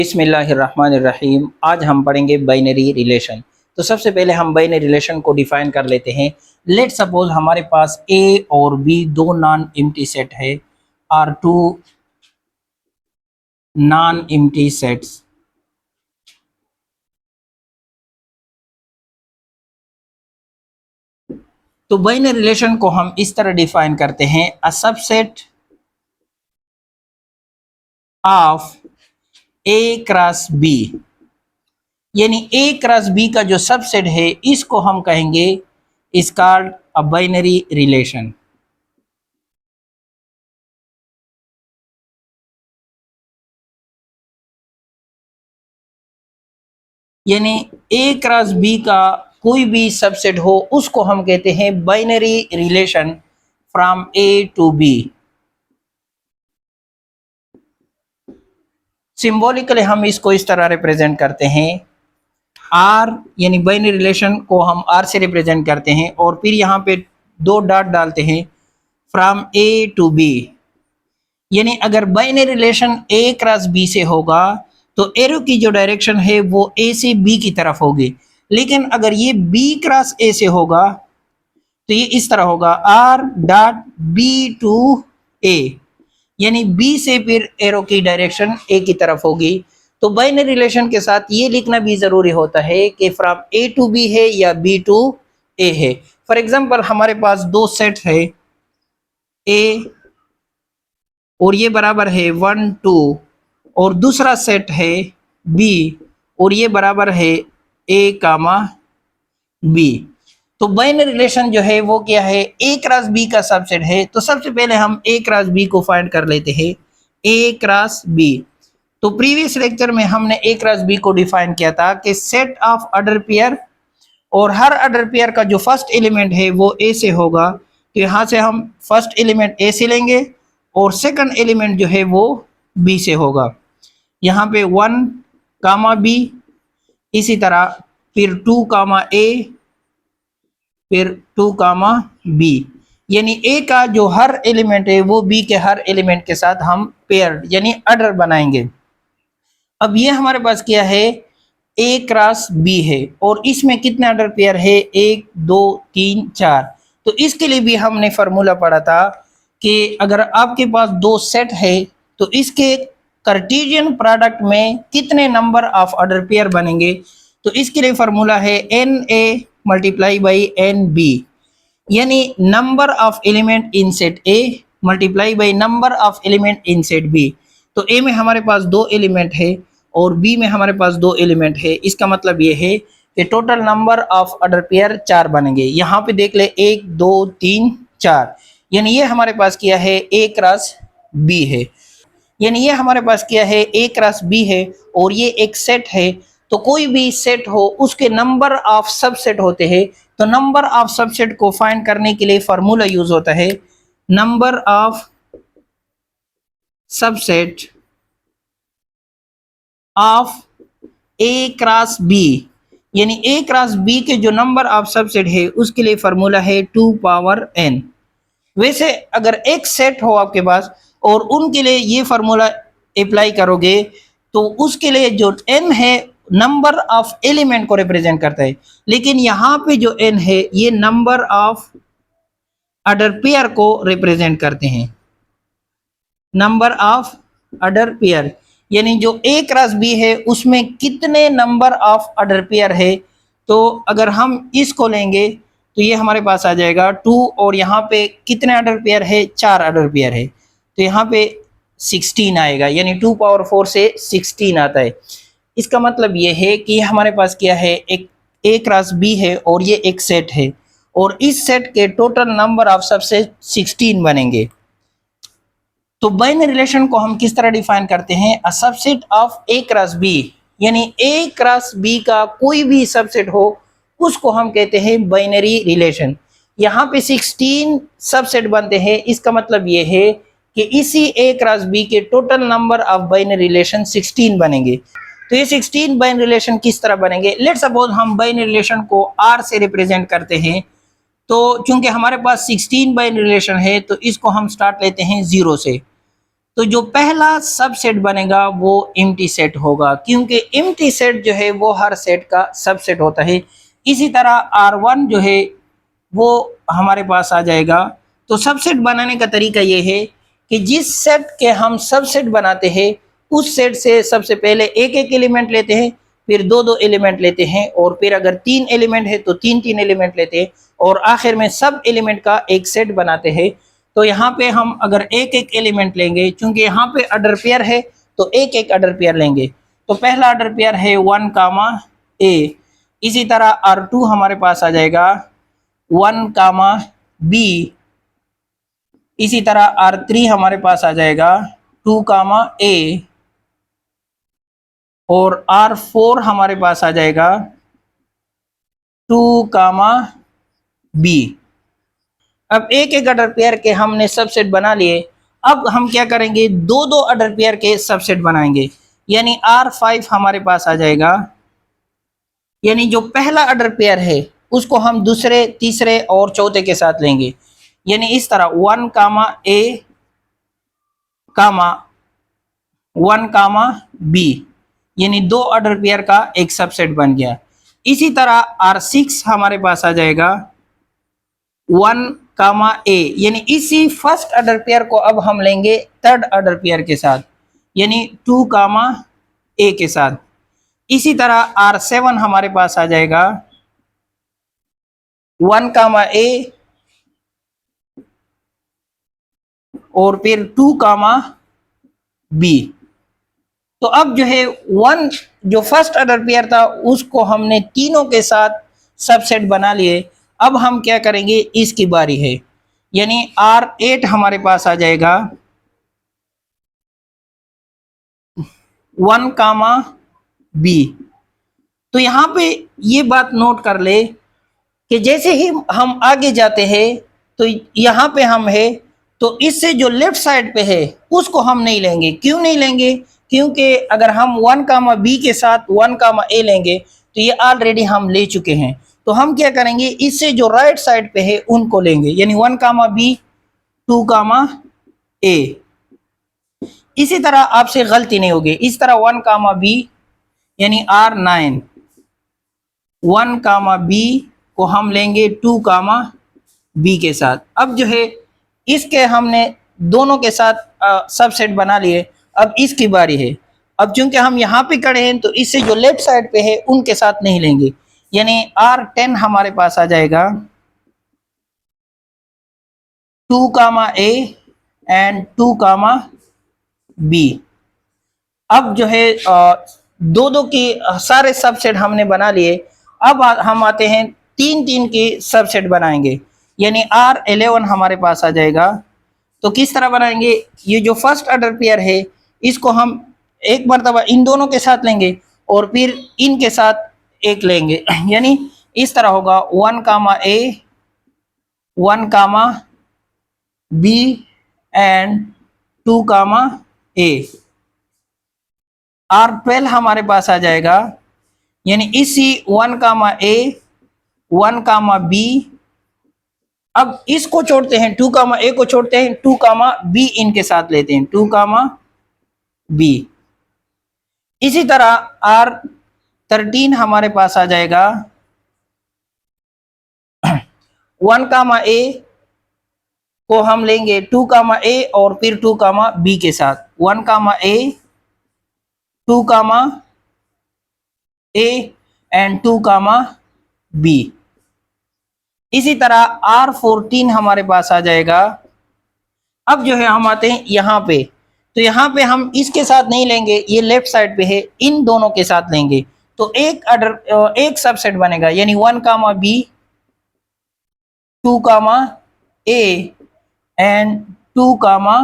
बिस्मिल्लाहिर्रहमानिर्रहीम। आज हम पढ़ेंगे बाइनरी रिलेशन। तो सबसे पहले हम बाइनरी रिलेशन को डिफाइन कर लेते हैं। लेट सपोज हमारे पास ए और बी दो नॉन एम्प्टी सेट है, are two non empty sets. तो बाइनरी रिलेशन को हम इस तरह डिफाइन करते हैं, a subset of A cross B, यानी ए क्रॉस बी का जो सबसेट है इसको हम कहेंगे is called a binary relation. यानी ए क्रॉस बी का कोई भी सबसेट हो उसको हम कहते हैं binary relation from A to B. Symbolically हम इसको इस तरह रिप्रेजेंट करते हैं, आर यानी बाइनरी रिलेशन को हम आर से रिप्रेजेंट करते हैं और फिर यहाँ पे दो डॉट डालते हैं फ्रॉम ए टू बी। यानी अगर binary relation A cross B से होगा तो एरो की जो डायरेक्शन है वो ए से बी की तरफ होगी, लेकिन अगर ये बी क्रॉस ए से होगा तो ये इस तरह होगा आर डॉट बी टू ए, यानी बी से फिर एरो की डायरेक्शन ए की तरफ होगी। तो बाइनरी रिलेशन के साथ ये लिखना भी जरूरी होता है कि फ्रॉम ए टू बी है या बी टू ए है। फॉर एग्जांपल हमारे पास दो सेट है ए और ये बराबर है 1 2, और दूसरा सेट है बी और ये बराबर है ए कामा बी। तो बाइनरी रिलेशन जो है वो क्या है, ए क्रॉस बी का सबसेट है। तो सबसे पहले हम ए क्रॉस बी को फाइंड कर लेते हैं, ए क्रॉस बी। तो प्रीवियस लेक्चर में हमने ए क्रॉस बी को डिफाइन किया था कि सेट ऑफ ऑर्डर पेयर, और हर ऑर्डर पेयर का जो फर्स्ट एलिमेंट है वो ए से होगा। तो यहाँ से हम फर्स्ट एलिमेंट ए से लेंगे और सेकंड एलिमेंट जो है वो बी से होगा। यहाँ पे 1 कामा बी, इसी तरह फिर 2 कामा ए, फिर 2 कामा बी। यानी ए का जो हर एलिमेंट है वो बी के हर एलिमेंट के साथ हम पेयर यानी ऑर्डर बनाएंगे। अब ये हमारे पास क्या है, ए क्रॉस बी है और इसमें कितने ऑर्डर पेयर है, 1 2 3 4। तो इसके लिए भी हमने फार्मूला पढ़ा था कि अगर आपके पास दो सेट है तो इसके कार्टेशियन प्रोडक्ट में कितने नंबर ऑफ ऑर्डर पेयर बनेंगे। तो इसके लिए फार्मूला है N A multiply by N B, यानी number of element in set A multiply by number of element in set B. तो ए में हमारे पास दो एलिमेंट है और बी में हमारे पास दो एलिमेंट है। इसका मतलब ये है कि total number of order pair 4 बनेंगे। यहाँ पे देख ले 1 2 3 4, यानी ये हमारे पास क्या है, ए क्रॉस बी है। यानी ये हमारे पास क्या है, ए क्रॉस बी है और ये एक सेट है। तो कोई भी सेट हो उसके नंबर ऑफ सबसेट होते हैं। तो नंबर ऑफ सबसेट को फाइंड करने के लिए फार्मूला यूज होता है number of subset of A cross B, यानी ए क्रॉस बी के जो नंबर ऑफ सबसेट है उसके लिए फार्मूला है 2 पावर n। वैसे अगर एक सेट हो आपके पास और उनके लिए ये फार्मूला अप्लाई करोगे तो उसके लिए जो n है नंबर ऑफ एलिमेंट को रिप्रेजेंट करता है, लेकिन यहाँ पे जो n है ये नंबर ऑफ ऑर्डर पेयर को रिप्रेजेंट करते हैं, नंबर ऑफ ऑर्डर पेयर। यानी जो ए क्रॉस बी है उसमें कितने नंबर ऑफ ऑर्डर पेयर है। तो अगर हम इसको लेंगे तो ये हमारे पास आ जाएगा 2, और यहाँ पे कितने ऑर्डर पेयर है, 4 ऑर्डर पेयर है। तो यहाँ पे 16 आएगा, यानी 2 पावर 4 से 16 आता है। इसका मतलब ये है कि हमारे पास क्या है, एक ए क्रॉस बी है और ये एक सेट है और इस सेट के टोटल नंबर ऑफ सबसेट 16 बनेंगे। तो बाइनरी रिलेशन को हम किस तरह डिफाइन करते हैं, a subset of A cross B, यानी ए क्रॉस बी का कोई भी सबसेट हो उसको हम कहते हैं बाइनरी रिलेशन। यहाँ पे 16 सबसेट बनते हैं। इसका मतलब ये है कि इसी ए क्रॉस बी के total number of binary relation 16 बनेंगे। तो ये 16 बाइनरी रिलेशन किस तरह बनेंगे, लेट सपोज हम बाइनरी रिलेशन को आर से रिप्रेजेंट करते हैं। तो चूंकि हमारे पास 16 बाइनरी रिलेशन है तो इसको हम स्टार्ट लेते हैं 0 से। तो जो पहला सबसेट बनेगा वो एम्प्टी सेट होगा, क्योंकि एम्प्टी सेट जो है वो हर सेट का सबसेट होता है। इसी तरह R1 जो है वो हमारे पास आ जाएगा। तो सबसेट बनाने का तरीका ये है कि जिस सेट के हम सबसेट बनाते हैं उस सेट से सबसे पहले एक एक एलिमेंट लेते हैं, फिर दो दो एलिमेंट लेते हैं, और फिर अगर तीन एलिमेंट है तो तीन तीन एलिमेंट लेते हैं, और आखिर में सब एलिमेंट का एक सेट बनाते हैं। तो यहाँ पे हम अगर एक एक एलिमेंट लेंगे, क्योंकि यहाँ पे ऑर्डर पेयर है तो एक एक ऑर्डर पेयर लेंगे। तो पहला ऑर्डर पेयर है 1 कामा ए। इसी तरह R2 हमारे पास आ जाएगा 1 कामा बी। इसी तरह R3 हमारे पास आ जाएगा 2 कामा ए, और R4 हमारे पास आ जाएगा 2 कामा बी। अब एक एक ऑर्डर पेयर के हमने सबसेट बना लिए। अब हम क्या करेंगे, दो दो ऑर्डर पेयर के सबसेट बनाएंगे, यानी R5 हमारे पास आ जाएगा। यानी जो पहला ऑर्डर पेयर है उसको हम दूसरे, तीसरे और चौथे के साथ लेंगे, यानी इस तरह 1 कामा ए कामा 1 कामा बी, यानी दो ऑर्डर पेयर का एक सबसेट बन गया। इसी तरह R6 हमारे पास आ जाएगा 1 कामा ए, यानी इसी फर्स्ट ऑर्डर पेयर को अब हम लेंगे थर्ड ऑर्डर पेयर के साथ, यानी 2 कामा ए के साथ। इसी तरह R7 हमारे पास आ जाएगा 1 कामा ए और फिर 2 कामा बी। तो अब जो है 1 जो फर्स्ट ऑर्डर पेयर था उसको हमने तीनों के साथ सबसेट बना लिए। अब हम क्या करेंगे, इसकी बारी है, यानी R8 हमारे पास आ जाएगा 1 कामा बी। तो यहाँ पे ये बात नोट कर ले कि जैसे ही हम आगे जाते हैं तो यहाँ पे हम है, तो इससे जो लेफ्ट साइड पे है उसको हम नहीं लेंगे। क्यों नहीं लेंगे, क्योंकि अगर हम 1 कामा बी के साथ 1 कामा ए लेंगे तो ये ऑलरेडी हम ले चुके हैं। तो हम क्या करेंगे, इससे जो राइट साइड पे है उनको लेंगे, यानी 1 कामा बी 2 कामा ए। इसी तरह आपसे गलती नहीं होगी, इस तरह 1 कामा बी यानी R9 1 कामा बी को हम लेंगे 2 कामा बी के साथ। अब जो है इसके हमने दोनों के साथ सबसेट बना लिए। अब इसकी बारी है। अब चूंकि हम यहाँ पे खड़े हैं तो इससे जो लेफ्ट साइड पे है उनके साथ नहीं लेंगे, यानी R10 हमारे पास आ जाएगा 2 comma A and 2 comma B. अब जो है दो दो की सारे सबसेट हमने बना लिए। अब हम आते हैं तीन तीन की सबसेट बनाएंगे, यानी R11 हमारे पास आ जाएगा। तो किस तरह बनाएंगे, ये जो फर्स्ट ऑर्डर पेयर है इसको हम एक मरतबा इन दोनों के साथ लेंगे और फिर इनके साथ एक लेंगे, यानी इस तरह होगा 1 comma A 1 comma B and 2 comma A. R12 हमारे पास आ जाएगा, यानी इसी 1 कामा ए 1 कामा बी। अब इसको छोड़ते हैं, 2 कामा ए को छोड़ते हैं, 2 कामा बी इनके साथ लेते हैं, 2 कामा बी। इसी तरह R13 हमारे पास आ जाएगा 1 कामा ए को हम लेंगे 2 कामा ए और फिर 2 कामा बी के साथ, 1 comma A 2 comma A and 2 comma B. इसी तरह R14 हमारे पास आ जाएगा। अब जो है हम आते हैं यहाँ पे, तो यहाँ पे हम इसके साथ नहीं लेंगे, ये लेफ्ट साइड पे है, इन दोनों के साथ लेंगे। तो एक सबसेट बनेगा, यानी 1 comma B 2 comma A and 2 comma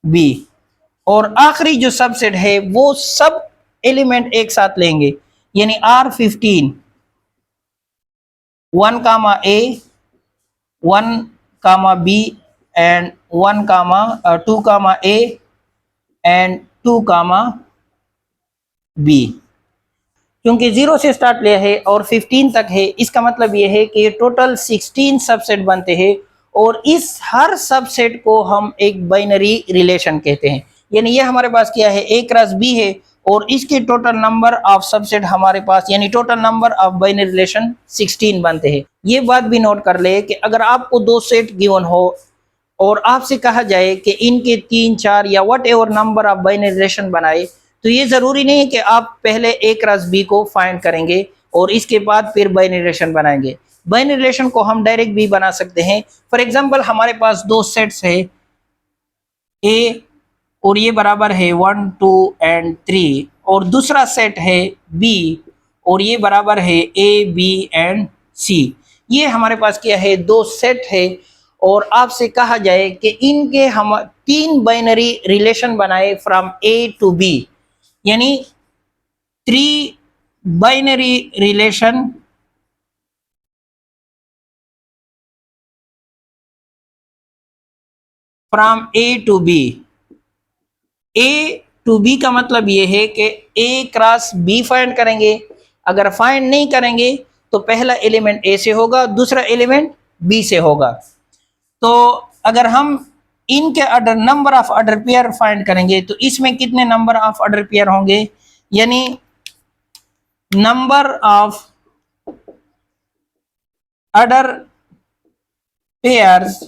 B. और आखिरी जो सबसेट है वो सब एलिमेंट एक साथ लेंगे, यानी R15 1 comma A 1 comma B and 1 comma 2 comma A and 2 comma B. क्योंकि 0 से स्टार्ट लिया है और 15 तक है, इसका मतलब ये है कि टोटल 16 सबसेट बनते हैं और इस हर सबसेट को हम एक बाइनरी रिलेशन कहते हैं। यानी ये हमारे पास क्या है, A क्रॉस B है और इसके टोटल नंबर ऑफ सबसेट हमारे पास यानी total number of binary relation 16 बनते हैं। ये बात भी नोट कर ले कि अगर आपको दो सेट गिवन हो और आपसे कहा जाए कि इनके 3, 4 या what ever number of binary relation बनाए, तो ये जरूरी नहीं है कि आप पहले A क्रॉस B को फाइंड करेंगे और इसके बाद फिर बाइनरी रिलेशन बनाएंगे। बाइनरी रिलेशन को हम डायरेक्ट भी बना सकते हैं। फॉर एग्जांपल हमारे पास दो सेट्स है A और ये बराबर है 1, 2 एंड 3 और दूसरा सेट है B और ये बराबर है A, B एंड C। ये हमारे पास क्या है, दो सेट है और आपसे कहा जाए कि इनके हम 3 बाइनरी रिलेशन बनाए फ्रॉम A टू B, यानी 3 binary relation from A to B। A to B का मतलब ये है कि A क्रॉस B फाइंड करेंगे। अगर फाइंड नहीं करेंगे तो पहला एलिमेंट A से होगा, दूसरा एलिमेंट B से होगा। तो अगर हम इनके order number of order pair find करेंगे तो इसमें कितने नंबर ऑफ ऑर्डर पेयर होंगे, यानी number of order pairs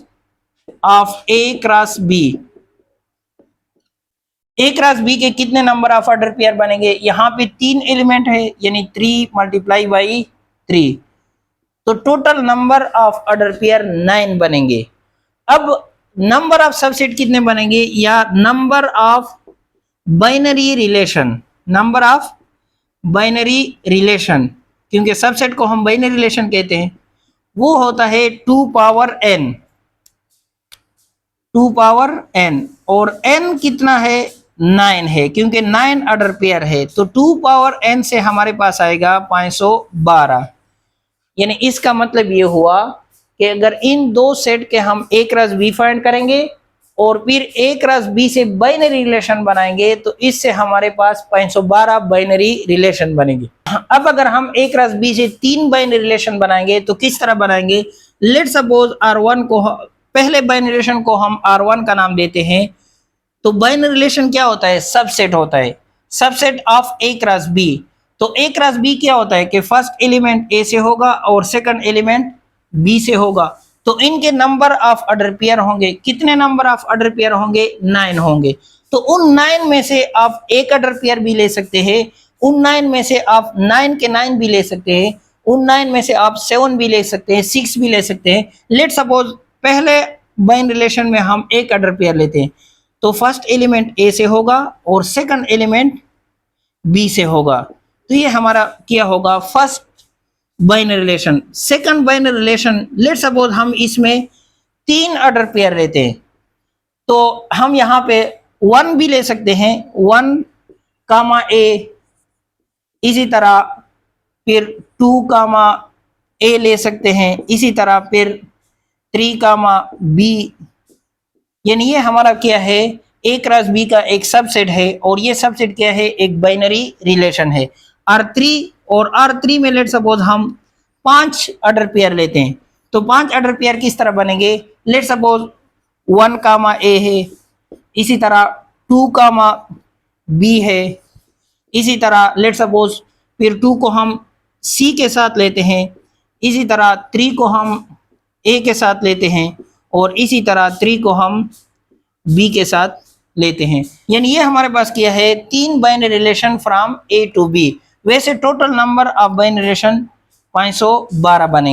of A cross B। A cross B के कितने नंबर ऑफ ऑर्डर पेयर बनेंगे, यहाँ पे 3 एलिमेंट है यानी 3 मल्टीप्लाई बाई 3, तो total number of order pair 9 बनेंगे। अब नंबर ऑफ सबसेट कितने बनेंगे, या number of binary relation, number of binary relation, क्योंकि सबसेट को हम बाइनरी रिलेशन कहते हैं, वो होता है 2 पावर n, 2 पावर n और n कितना है, 9 है, क्योंकि 9 ऑर्डर पेयर है, तो 2 पावर n से हमारे पास आएगा 512। यानी इसका मतलब ये हुआ कि अगर इन दो सेट के हम A क्रॉस B फाइंड करेंगे और फिर A क्रॉस B से बाइनरी रिलेशन बनाएंगे तो इससे हमारे पास 512 बाइनरी रिलेशन बनेगी। अब अगर हम A क्रॉस B से 3 बाइनरी रिलेशन बनाएंगे तो किस तरह बनाएंगे, लेट सपोज R1 को, पहले बाइनरी रिलेशन को हम R1 का नाम देते हैं। तो बाइनरी रिलेशन क्या होता है, सबसेट होता है, subset of A cross B। तो A क्रॉस B क्या होता है कि फर्स्ट एलिमेंट A से होगा और सेकंड एलिमेंट B से होगा, तो इनके नंबर ऑफ ऑर्डर पेयर होंगे, कितने नंबर ऑफ ऑर्डर पेयर होंगे, 9 होंगे। तो उन 9 में से आप एक ऑर्डर पेयर भी ले सकते हैं, उन 9 में से आप 9 के 9 भी ले सकते हैं, उन 9 में से आप 7 भी ले सकते हैं, 6 भी ले सकते हैं। लेट सपोज पहले बाइनरी रिलेशन में हम एक ऑर्डर पेयर लेते हैं, तो फर्स्ट एलिमेंट A से होगा और सेकंड एलिमेंट B से होगा, तो ये हमारा क्या होगा, first binary relation. Second binary relation, let suppose हम इसमें 3 ऑर्डर पेयर लेते हैं, तो हम यहाँ पे 1 भी ले सकते हैं, 1 कामा A, इसी तरह फिर 2 कामा A ले सकते हैं, इसी तरह फिर 3 कामा B। यानी ये हमारा क्या है, A क्रॉस B का एक सबसेट है और ये सबसेट क्या है, एक बाइनरी रिलेशन है R3। और R3 में लेट सपोज हम 5 ऑर्डर पेयर लेते हैं, तो 5 ऑर्डर पेयर किस तरह बनेंगे, लेट सपोज 1 कामा A है, इसी तरह 2 कामा B है, इसी तरह लेट सपोज फिर 2 को हम C के साथ लेते हैं, इसी तरह 3 को हम A के साथ लेते हैं और इसी तरह 3 को हम B के साथ लेते हैं। यानी ये हमारे पास क्या है, 3 binary relation from A to B। वैसे total number of binary relation 512 बनेंगे।